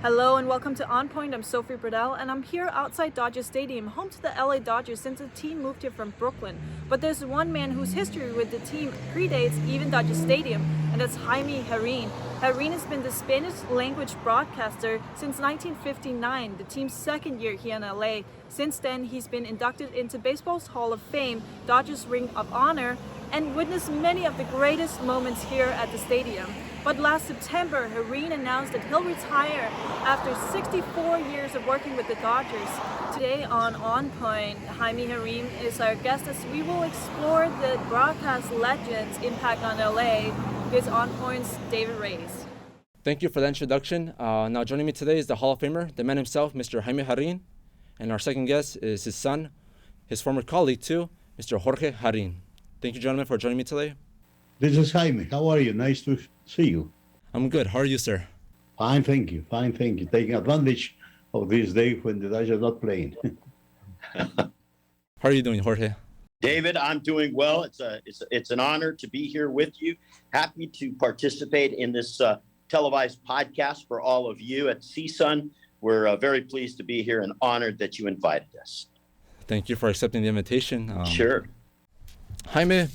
Hello and welcome to On Point. I'm Sophie Bredahl and I'm here outside Dodger Stadium, home to the LA Dodgers since the team moved here from Brooklyn. But there's one man whose history with the team predates even Dodger Stadium, and that's Jaime Jarrín. Jarrín has been the Spanish language broadcaster since 1959, the team's second year here in LA. Since then, he's been inducted into baseball's Hall of Fame, Dodgers Ring of Honor, and witnessed many of the greatest moments here at the stadium. But last September, Jarrín announced that he'll retire after 64 years of working with the Dodgers. Today on Point, Jaime Jarrín is our guest as we will explore the broadcast legend's impact on LA. Here's On Point's David Reyes. Thank you for the introduction. Now joining me today is the Hall of Famer, the man himself, Mr. Jaime Jarrín. And our second guest is his son, his former colleague too, Mr. Jorge Reyes. Thank you, gentlemen, for joining me today. This is Jaime. How are you? Nice to see you. I'm good. How are you, sir? Fine, thank you. Fine, thank you. Taking advantage of this day when the Dodgers are not playing. How are you doing, Jorge? David, I'm doing well. It's an honor to be here with you. Happy to participate in this televised podcast for all of you at CSUN. We're very pleased to be here and honored that you invited us. Thank you for accepting the invitation. Sure. Jaime,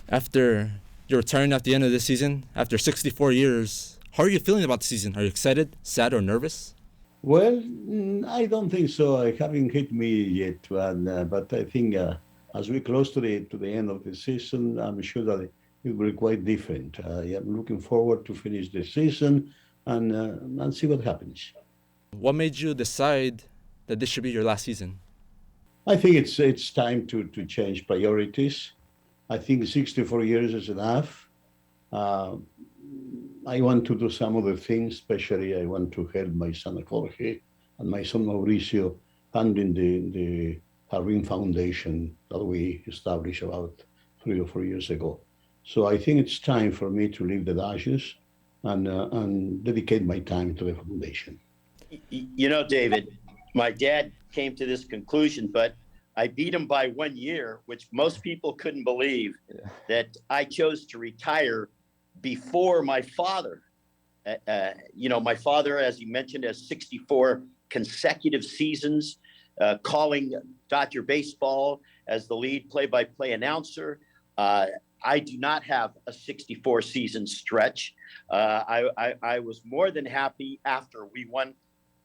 after you're retiring at the end of this season, after 64 years, how are you feeling about the season? Are you excited, sad, or nervous? Well, I don't think so. It haven't hit me yet, but I think as we close to the end of the season, I'm sure that it will be quite different. I'm looking forward to finish the season and see what happens. What made you decide that this should be your last season? I think it's time to change priorities. I think 64 years is enough. I want to do some other things, especially I want to help my son Jorge and my son Mauricio funding the Jarrín Foundation that we established about 3 or 4 years ago. So I think it's time for me to leave the Dodgers and dedicate my time to the foundation. You know, David, my dad came to this conclusion, but I beat him by 1 year, which most people couldn't believe, that I chose to retire before my father. My father, as you mentioned, has 64 consecutive seasons calling Dodger baseball as the lead play-by-play announcer. I do not have a 64 season stretch. I was more than happy after we won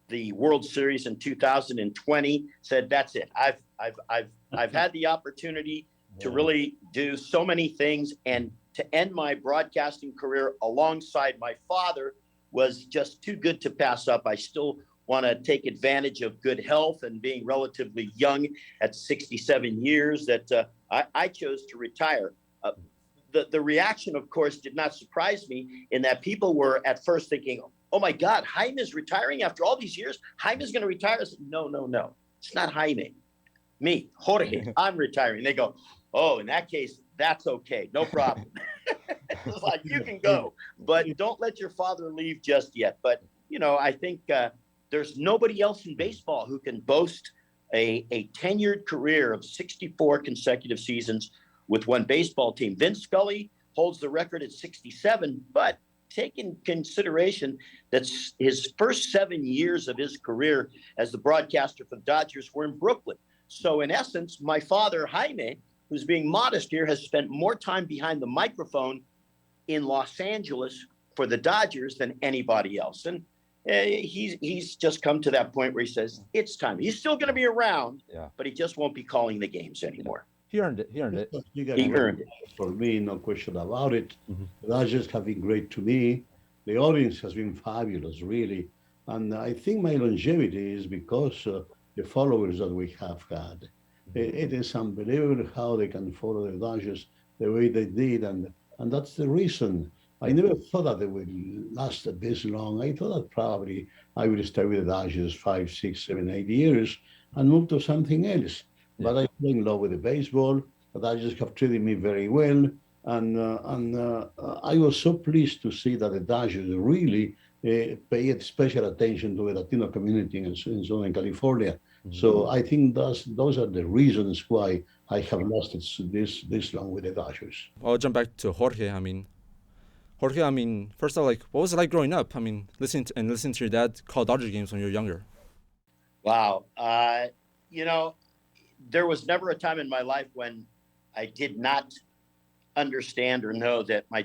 the World Series in 2020. Said that's it. I've had the opportunity to really do so many things, and to end my broadcasting career alongside my father was just too good to pass up. I still want to take advantage of good health and being relatively young at 67 years that I chose to retire. The reaction, of course, did not surprise me in that people were at first thinking, oh my God, Jaime's retiring after all these years? Jaime's going to retire? I said, no. It's not Jaime. Me, Jorge, I'm retiring. They go, oh, in that case, that's okay. No problem. It's like, you can go, but don't let your father leave just yet. But, I think there's nobody else in baseball who can boast a tenured career of 64 consecutive seasons with one baseball team. Vince Scully holds the record at 67, but take in consideration that his first 7 years of his career as the broadcaster for the Dodgers were in Brooklyn. So in essence, my father, Jaime, who's being modest here, has spent more time behind the microphone in Los Angeles for the Dodgers than anybody else. And he's just come to that point where he says, it's time. He's still going to be around, but he just won't be calling the games anymore. He earned it. He earned it. For me, no question about it. The Dodgers have been great to me. The audience has been fabulous, really. And I think my longevity is because the followers that we have had. It is unbelievable how they can follow the Dodgers the way they did. And that's the reason. I never thought that they would last this long. I thought that probably I would stay with the Dodgers 5, 6, 7, 8 years and move to something else. But I fell in love with the baseball. The Dodgers have treated me very well. And I was so pleased to see that the Dodgers really paid special attention to the Latino community in Southern California. So I think those are the reasons why I have lasted this long with the Dodgers. I'll jump back to Jorge. I mean, Jorge, I mean, first of all, like, what was it like growing up? I mean, listening to your dad call Dodger games when you were younger. Wow. You know, there was never a time in my life when I did not understand or know that my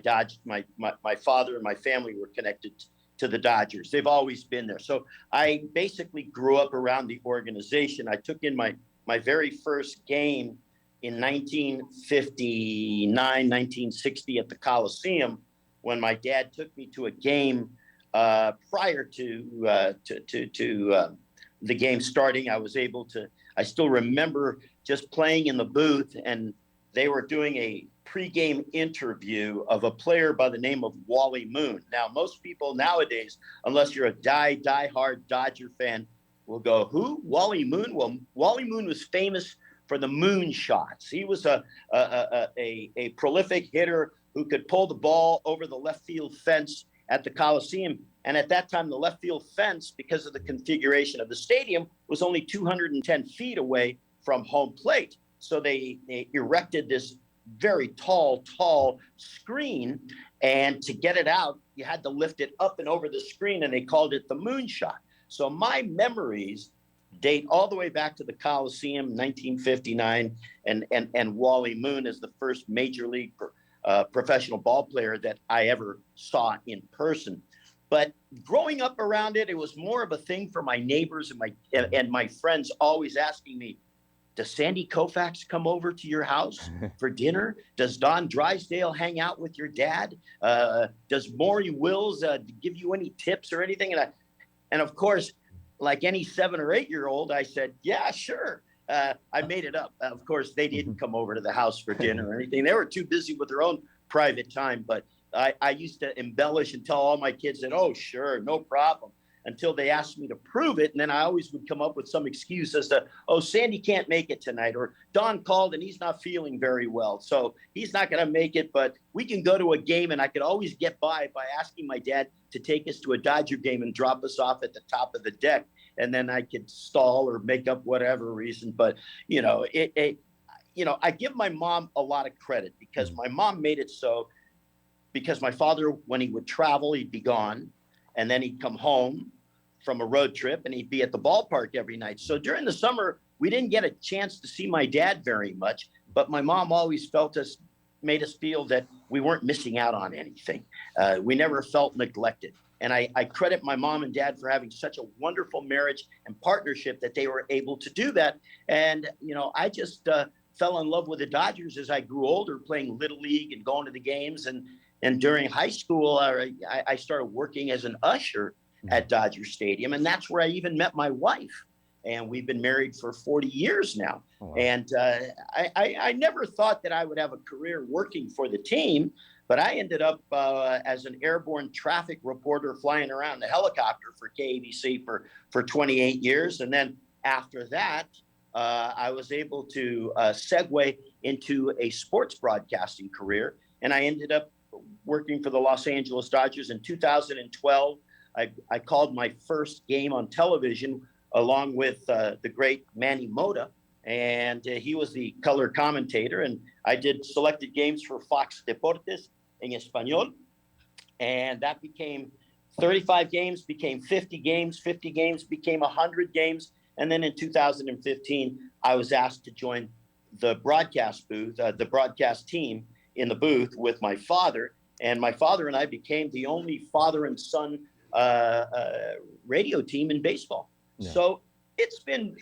father and my family were connected to the Dodgers. They've always been there. So I basically grew up around the organization. I took in my very first game in 1959, 1960 at the Coliseum when my dad took me to a game prior to the game starting. I still remember just playing in the booth, and they were doing a pregame interview of a player by the name of Wally Moon. Now, most people nowadays, unless you're a die-hard Dodger fan, will go, who? Wally Moon? Well, Wally Moon was famous for the moon shots. He was a prolific hitter who could pull the ball over the left field fence at the Coliseum. And at that time, the left field fence, because of the configuration of the stadium, was only 210 feet away from home plate. So they erected this very tall screen. And to get it out, you had to lift it up and over the screen, and they called it the moon shot. So my memories date all the way back to the Coliseum, 1959, and Wally Moon is the first major league professional ball player that I ever saw in person. But growing up around it, it was more of a thing for my neighbors and my friends always asking me, does Sandy Koufax come over to your house for dinner? Does Don Drysdale hang out with your dad? Does Maury Wills give you any tips or anything? And of course, like any 7 or 8 year old, I said, yeah, sure. I made it up. Of course, they didn't come over to the house for dinner or anything. They were too busy with their own private time. But I used to embellish and tell all my kids that, oh, sure, no problem, until they asked me to prove it. And then I always would come up with some excuse as to, oh, Sandy can't make it tonight, or Don called and he's not feeling very well, so he's not going to make it, but we can go to a game. And I could always get by asking my dad to take us to a Dodger game and drop us off at the top of the deck. And then I could stall or make up whatever reason. But, I give my mom a lot of credit because my mom made it so, because my father, when he would travel, he'd be gone, and then he'd come home from a road trip and he'd be at the ballpark every night. So during the summer, we didn't get a chance to see my dad very much, but my mom always made us feel that we weren't missing out on anything. We never felt neglected. And I credit my mom and dad for having such a wonderful marriage and partnership that they were able to do that. And, I just fell in love with the Dodgers as I grew older, playing Little League and going to the games. And during high school, I started working as an usher at Dodger Stadium. And that's where I even met my wife. And we've been married for 40 years now. Oh, wow. And I never thought that I would have a career working for the team, but I ended up as an airborne traffic reporter flying around the helicopter for KABC for 28 years. And then after that, I was able to segue into a sports broadcasting career. And I ended up working for the Los Angeles Dodgers in 2012. I called my first game on television along with the great Manny Mota, and he was the color commentator. And I did selected games for Fox Deportes en Español, and that became 35 games, became 50 games, 50 games became 100 games. And then in 2015, I was asked to join the broadcast booth, the broadcast team in the booth with my father. And my father and I became the only father and son radio team in baseball. Yeah. So it's been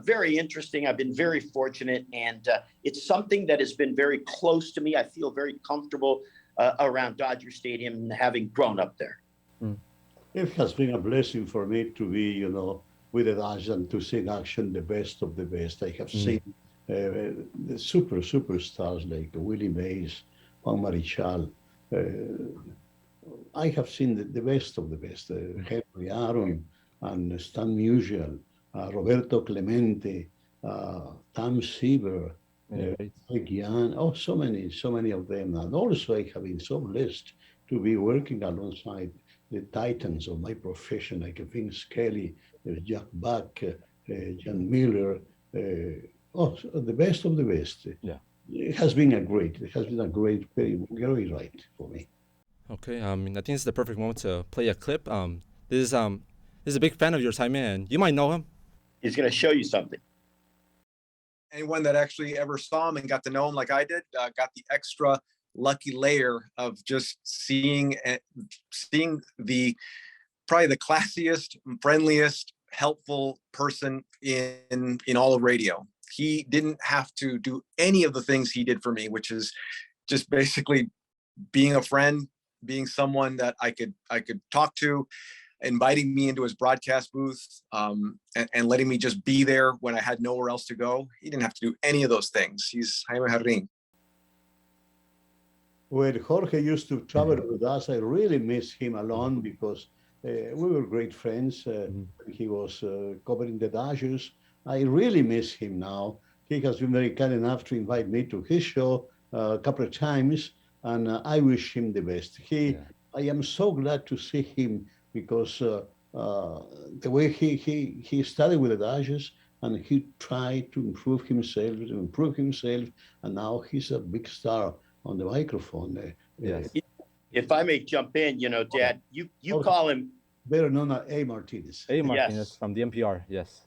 very interesting. I've been very fortunate, and it's something that has been very close to me. I feel very comfortable around Dodger Stadium, having grown up there. It has been a blessing for me to be, with the Dodgers and to see in action the best of the best. I have seen the superstars like Willie Mays, Juan Marichal. I have seen the best of the best, Henry Aaron and Stan Musial, Roberto Clemente, Tom Seaver, Gian, so many of them. And also I have been so blessed to be working alongside the titans of my profession, like Vince Kelly, Jack Buck, John Miller, the best of the best. Yeah. It has been a great, very, very ride for me. Okay, I mean, I think it's the perfect moment to play a clip. This is a big fan of yours, Jaime, and you might know him. He's going to show you something. Anyone that actually ever saw him and got to know him like I did, got the extra lucky layer of just seeing the probably the classiest, friendliest, helpful person in all of radio. He didn't have to do any of the things he did for me, which is just basically being a friend, being someone that I could talk to, inviting me into his broadcast booth, and letting me just be there when I had nowhere else to go. He didn't have to do any of those things. He's Jaime Jarrín. When Jorge used to travel with us, I really miss him alone because we were great friends. He was covering the Dodgers. I really miss him now. He has been very kind enough to invite me to his show a couple of times, and I wish him the best. I am so glad to see him because the way he started with the Dodgers and he tried to improve himself, and now he's a big star on the microphone. Yes. If I may jump in, Dad, you call him better known as A. Martinez. A. Martinez Yes. from the NPR, yes.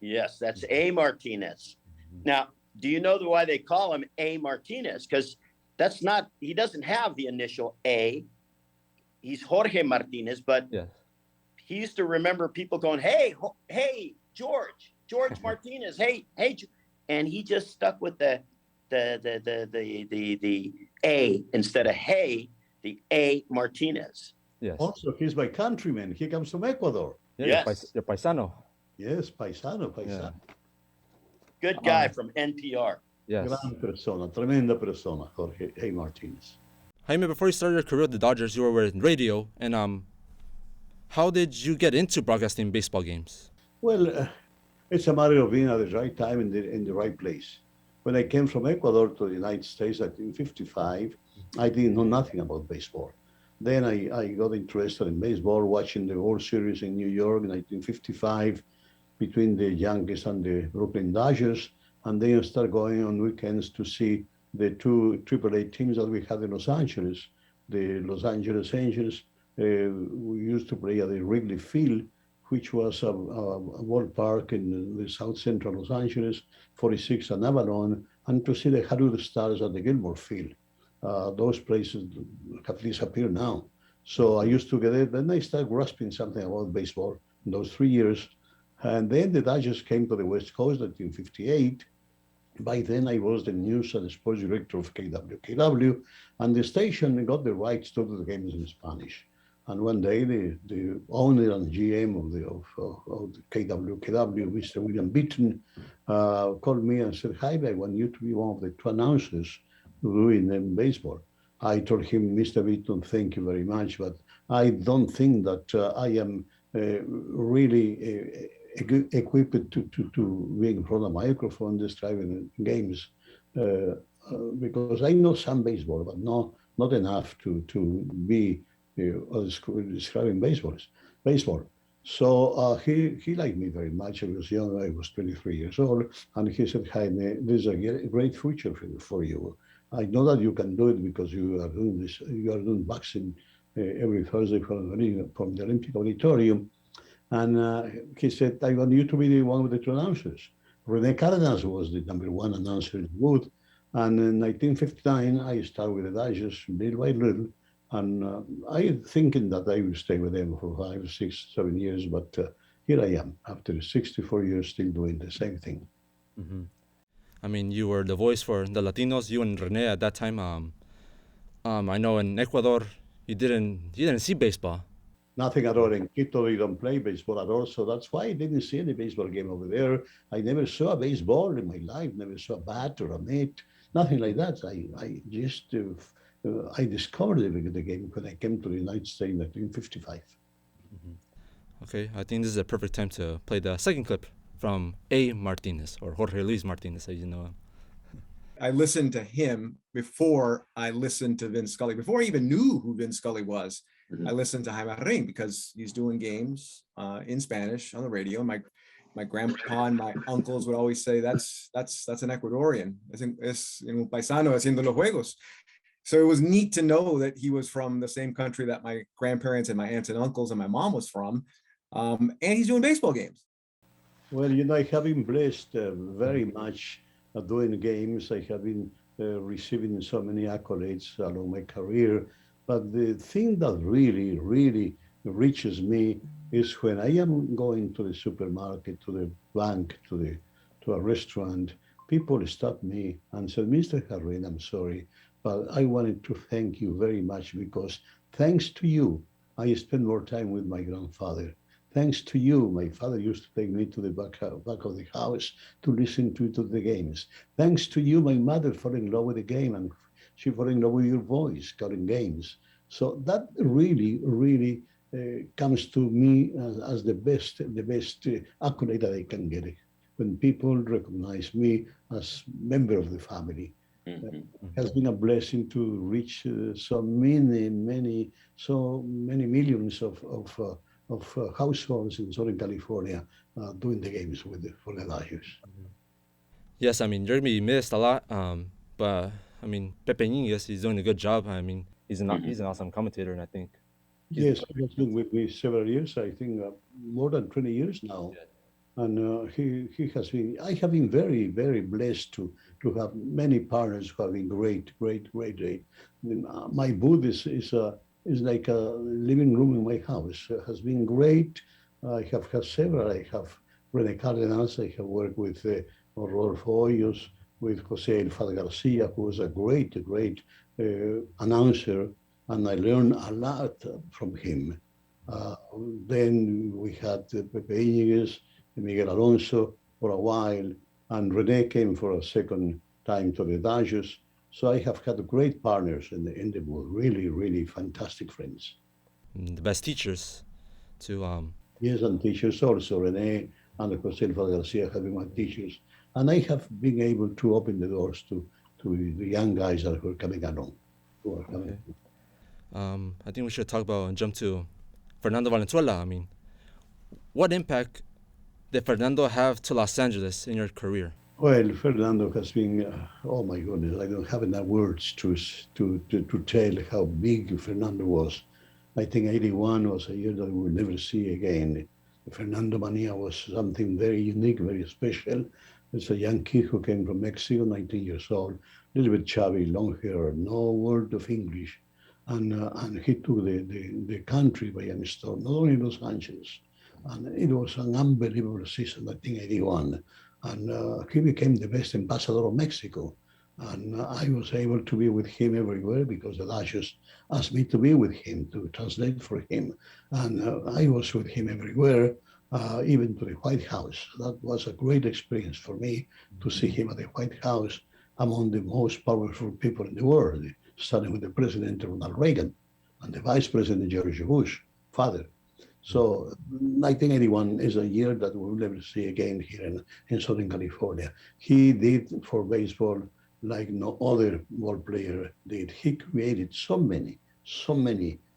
Yes, that's A. Martinez. Now, do you know why they call him A. Martinez? Because he doesn't have the initial A. He's Jorge Martinez, but Yes. he used to remember people going, hey, George Martinez, hey, and he just stuck with the A instead of hey, the A. Martinez. Yes. Also, he's my countryman. He comes from Ecuador. Yeah, Yes. Your paisano. Yes, paisano. Yeah. Good guy from NPR. Yes. Gran persona, tremenda persona, Jorge A. Martinez. Jaime, before you started your career with the Dodgers, you were in radio, and how did you get into broadcasting baseball games? Well, it's a matter of being at the right time in the right place. When I came from Ecuador to the United States in 1955, I didn't know nothing about baseball. Then I got interested in baseball, watching the World Series in New York in 1955 between the Yankees and the Brooklyn Dodgers. And then I started going on weekends to see the two AAA teams that we had in Los Angeles. The Los Angeles Angels, we used to play at the Wrigley Field, which was a ballpark in the south central Los Angeles, 46 and Avalon, and to see the Hollywood Stars at the Gilmore Field. Those places have disappeared now. So I used to get it. Then I started grasping something about baseball in those 3 years. And then the Dodgers came to the West Coast in 1958. By then, I was the news and sports director of KW, and the station got the rights to do the games in Spanish. And one day, the owner and GM of the KW, Mr. William Beaton, called me and said, "Jaime, I want you to be one of the two announcers doing baseball." I told him, "Mr. Beaton, thank you very much, but I don't think that I am really equipped to be in front of a microphone describing games because I know some baseball, but not enough to be describing baseball." So he liked me very much. I was young. I was 23 years old, and he said, "Jaime, this is a great future for you. I know that you can do it because you are doing this. You are doing boxing every Thursday from the Olympic Auditorium." And he said, "I want you to be the one with the two announcers." Rene Cardenas was the number one announcer in the booth. And in 1959, I started with the Dodgers little by little. And I thinking that I will stay with them for 5, 6, 7 years. But here I am, after 64 years, still doing the same thing. Mm-hmm. I mean, you were the voice for the Latinos, you and Rene at that time. I know in Ecuador, you didn't see baseball. Nothing at all. In Quito, we don't play baseball at all. So that's why I didn't see any baseball game over there. I never saw a baseball in my life, never saw a bat or a mitt, nothing like that. I just, I discovered the game when I came to the United States in 1955. Mm-hmm. Okay, I think this is a perfect time to play the second clip from A. Martinez, or Jorge Luis Martinez, as you know him. I listened to him before I listened to Vin Scully, before I even knew who Vin Scully was. I listened to Jaime Jarrín because he's doing games in Spanish on the radio. My grandpa and my uncles would always say that's an Ecuadorian. Es un paisano haciendo los juegos. So it was neat to know that he was from the same country that my grandparents and my aunts and uncles and my mom was from. And he's doing baseball games. Well, I have been blessed very much doing games. I have been receiving so many accolades along my career. But the thing that really, really reaches me is when I am going to the supermarket, to the bank, to a restaurant, people stop me and say, Mr. Jarrín, I'm sorry, but I wanted to thank you very much because thanks to you, I spend more time with my grandfather. Thanks to you, my father used to take me to the back of the house to listen to the games. Thanks to you, my mother fell in love with the game and she fell in love with your voice calling games. So that really, really comes to me as the best accolade that I can get. When people recognize me as member of the family. Mhm. It has been a blessing to reach so many millions of households in Southern California doing the games for the Dodgers. Yes, I mean, you're gonna be missed a lot. But I mean, Pepe Ñíguez, he's doing a good job. I mean, he's an awesome commentator, and I think Yes, he has been with me several years. I think more than 20 years now. And he has been. I have been very, very blessed to have many partners who have been great. My booth is like a living room in my house. Has been great. I have had several. I have Rene Cardenas. I have worked with Rodolfo Hoyos, with Jose Elfad Garcia, who was a great announcer, and I learned a lot from him. Uh, then we had Pepe Íñiguez, Miguel Alonso for a while, and Rene came for a second time to the Dodgers. So I have had great partners in the booth, really, really fantastic friends. the best teachers to Yes, and teachers also, Rene and Jose Elfad Garcia have been my teachers. And I have been able to open the doors to the young guys that were coming along. Who are coming. Okay. I think we should talk about and jump to Fernando Valenzuela. I mean, what impact did Fernando have to Los Angeles in your career? Well, Fernando has been, oh my goodness, I don't have enough words to tell how big Fernando was. I think 81 was a year that we will never see again. Fernando Mania was something very unique, very special. It's a young kid who came from Mexico, 19 years old, a little bit chubby, long hair, no word of English. And he took the country by a storm, not only Los Angeles. And it was an unbelievable season, I think 81. And he became the best ambassador of Mexico. And I was able to be with him everywhere because the Dodgers asked me to be with him, to translate for him. And I was with him everywhere, even to the White House. That was a great experience for me to see him at the White House among the most powerful people in the world, starting with the President Ronald Reagan and the Vice President George Bush, father. So 1981 is a year that we'll never see again here in Southern California. He did for baseball like no other ball player did. He created so many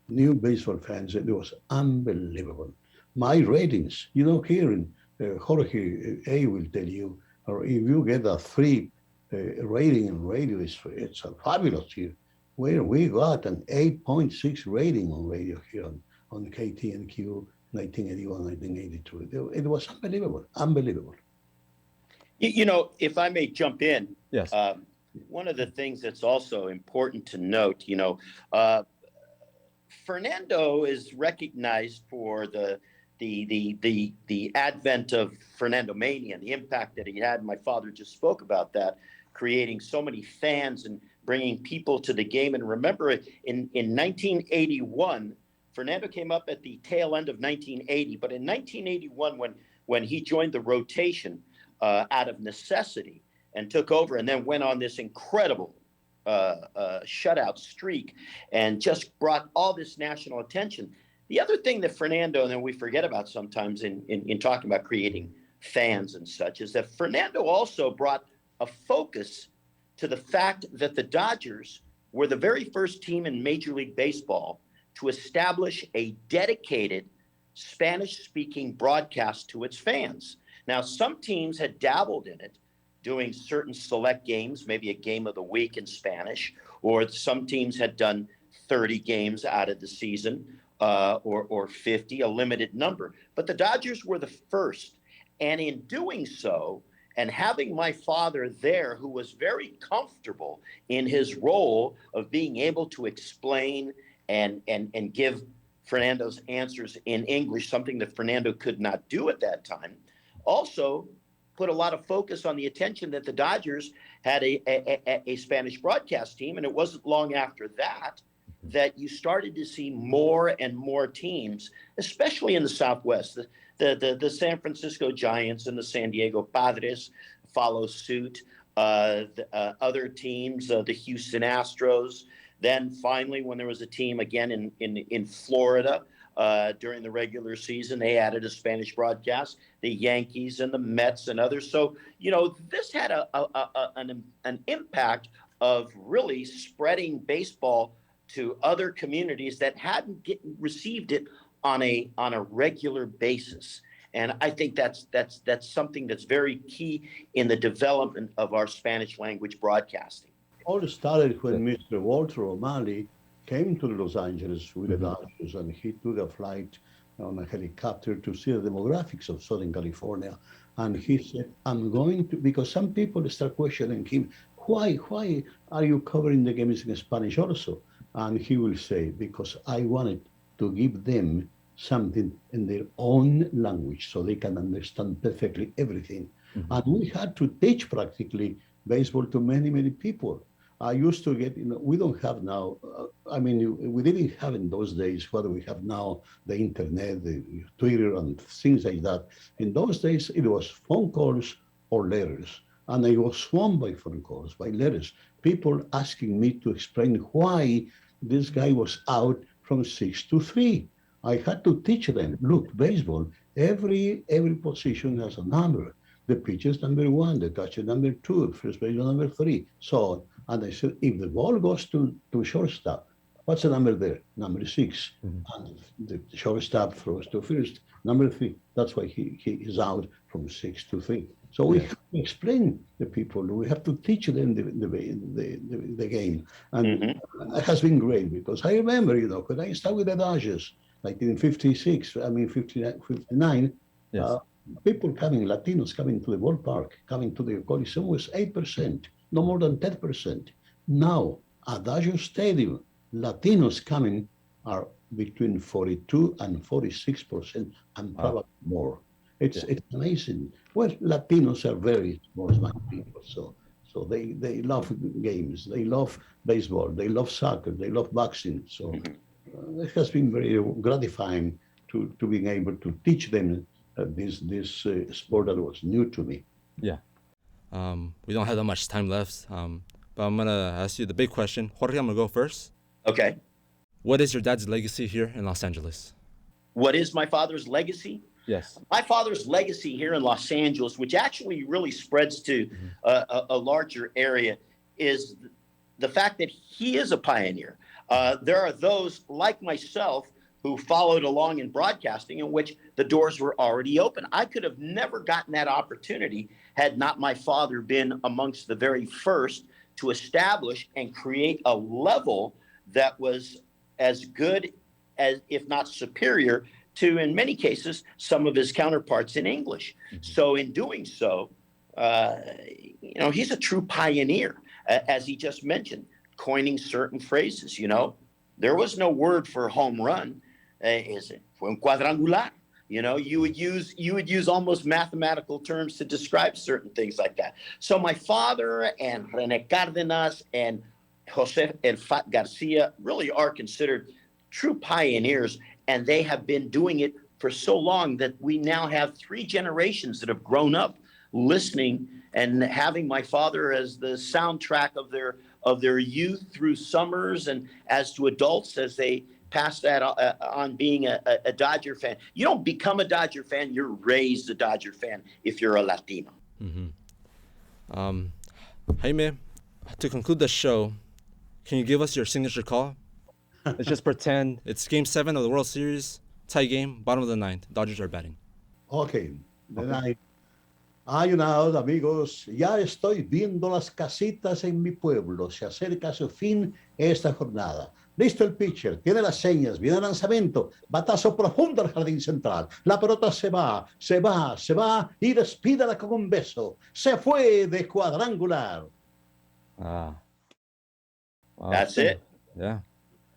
new baseball fans. It was unbelievable. My ratings, here in Jorge A will tell you, or if you get a 3 rating in radio, it's a fabulous here. Where we got an 8.6 rating on radio here on KTNQ 1981, 1982. It was unbelievable. If I may jump in, Yes. one of the things that's also important to note, Fernando is recognized for the advent of Fernando Mania and the impact that he had. My father just spoke about that, creating so many fans and bringing people to the game. And remember, in 1981, Fernando came up at the tail end of 1980, but in 1981, when he joined the rotation out of necessity and took over, and then went on this incredible shutout streak and just brought all this national attention. The other thing that Fernando, and then we forget about sometimes in talking about creating fans and such, is that Fernando also brought a focus to the fact that the Dodgers were the very first team in Major League Baseball to establish a dedicated Spanish-speaking broadcast to its fans. Now, some teams had dabbled in it, doing certain select games, maybe a game of the week in Spanish, or some teams had done 30 games out of the season, or 50, a limited number. But the Dodgers were the first. And in doing so, and having my father there, who was very comfortable in his role of being able to explain and give Fernando's answers in English, something that Fernando could not do at that time, also put a lot of focus on the attention that the Dodgers had a Spanish broadcast team. And it wasn't long after that you started to see more and more teams, especially in the Southwest. The San Francisco Giants and the San Diego Padres follow suit. Other teams, the Houston Astros. Then finally, when there was a team again in Florida during the regular season, they added a Spanish broadcast. The Yankees and the Mets and others. So this had an impact of really spreading baseball to other communities that hadn't received it on a regular basis. And I think that's something that's very key in the development of our Spanish language broadcasting. All started when Mr. Walter O'Malley came to Los Angeles with the Dodgers, and he took a flight on a helicopter to see the demographics of Southern California. And he said, I'm going to, because some people start questioning him, why are you covering the games in Spanish also? And he will say, because I wanted to give them something in their own language so they can understand perfectly everything. And we had to teach practically baseball to many, many people. I used to get, we don't have now, we didn't have in those days what we have now, the internet, the Twitter and things like that. In those days, it was phone calls or letters. And I was swamped by phone calls, by letters, people asking me to explain why this guy was out from 6 to 3. I had to teach them, look, baseball, every position has a number. The pitcher is number 1, the catcher number 2, first baseman number 3, so on. And I said, if the ball goes to shortstop, what's the number there? Number 6. And the shortstop throws to first, number 3. That's why he is out from 6 to 3. So we have to explain the people. We have to teach them the game. And it has been great because I remember, when I started with the Dodgers, 1956, 59, people Latinos coming to the ballpark, coming to the Coliseum was 8%, no more than 10%. Now, at Dodger Stadium, Latinos coming are between 42 and 46%, and probably more. It's amazing. Well, Latinos are very sports-minded people, so they love games, they love baseball, they love soccer, they love boxing. So it has been very gratifying to being able to teach them this sport that was new to me. Yeah. We don't have that much time left, but I'm going to ask you the big question. Jorge, I'm going to go first. Okay. What is your dad's legacy here in Los Angeles? What is my father's legacy? Yes. My father's legacy here in Los Angeles, which actually really spreads to a larger area, is the fact that he is a pioneer. There are those like myself who followed along in broadcasting in which the doors were already open. I could have never gotten that opportunity had not my father been amongst the very first to establish and create a level that was as good as, if not superior, to, in many cases, some of his counterparts in English. So in doing so, he's a true pioneer, as he just mentioned, coining certain phrases. There was no word for home run. Fue un cuadrangular. You would use almost mathematical terms to describe certain things like that. So my father and René Cárdenas and Jose El Fat Garcia really are considered true pioneers, and they have been doing it for so long that we now have 3 generations that have grown up listening and having my father as the soundtrack of their youth through summers, and as to adults as they pass that on being a Dodger fan. You don't become a Dodger fan, you're raised a Dodger fan if you're a Latino. Jaime, to conclude the show, can you give us your signature call? Let's just pretend it's Game 7 of the World Series, tie game, bottom of the 9th. Dodgers are batting. Okay. Then Hay una out, amigos. Ya estoy viendo las casitas en mi pueblo. Se acerca a su fin esta jornada. Listo el pitcher, tiene las señas, viene el lanzamiento, batazo profundo al jardín central. La pelota se va, se va, se va y despídala con un beso. Se fue de cuadrangular. Wow, That's it. Yeah,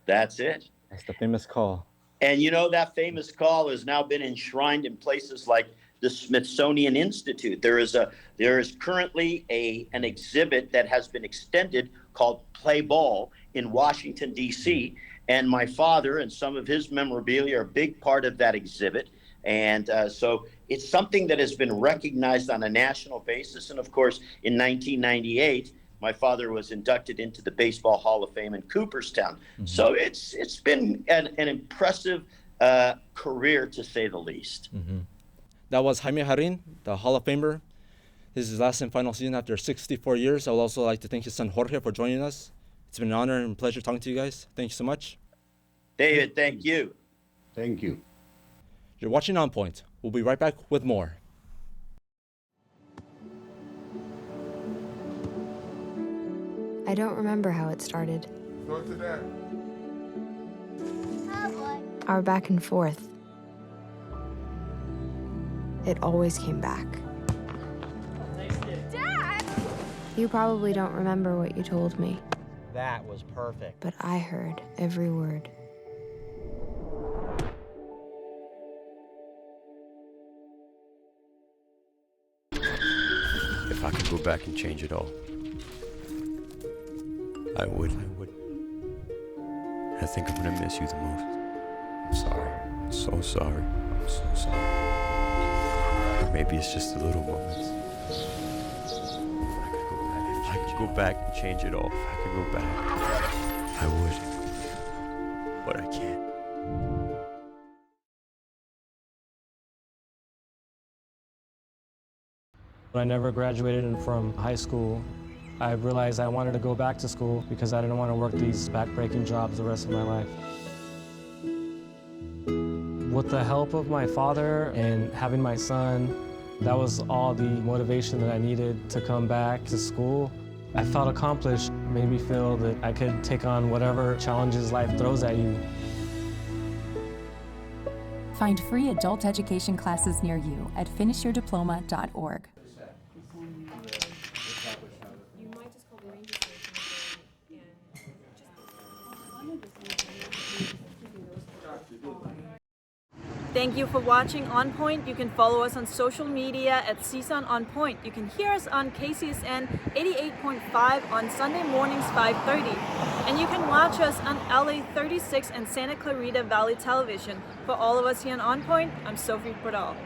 That's it. that's the famous call. And you know, that famous call has now been enshrined in places like the Smithsonian Institute. There is currently an exhibit that has been extended called Play Ball in Washington, D.C. And my father and some of his memorabilia are a big part of that exhibit. And so it's something that has been recognized on a national basis. And of course, in 1998, my father was inducted into the Baseball Hall of Fame in Cooperstown. Mm-hmm. So it's been an impressive career, to say the least. Mm-hmm. That was Jaime Jarrín, the Hall of Famer. This is his last and final season after 64 years. I would also like to thank his son Jorge for joining us. It's been an honor and pleasure talking to you guys. Thank you so much. David, thank you. Thank you. You're watching On Point. We'll be right back with more. I don't remember how it started. Go to that. Our back and forth. It always came back. Dad! You probably don't remember what you told me, That was perfect. but I heard every word. If I could go back and change it all, I would. I think I'm gonna miss you the most. I'm sorry. I'm so sorry. I'm so sorry. Or maybe it's just the little moments. If I could go back and change it all, if I could go back, I would. But I can't. When I never graduated from high school, I realized I wanted to go back to school because I didn't want to work these back-breaking jobs the rest of my life. With the help of my father and having my son, that was all the motivation that I needed to come back to school. I felt accomplished, made me feel that I could take on whatever challenges life throws at you. Find free adult education classes near you at finishyourdiploma.org. Thank you for watching On Point. You can follow us on social media at CSUN On Point. You can hear us on KCSN 88.5 on Sunday mornings 5:30. And you can watch us on LA 36 and Santa Clarita Valley Television. For all of us here on Point, I'm Sophie Bredahl.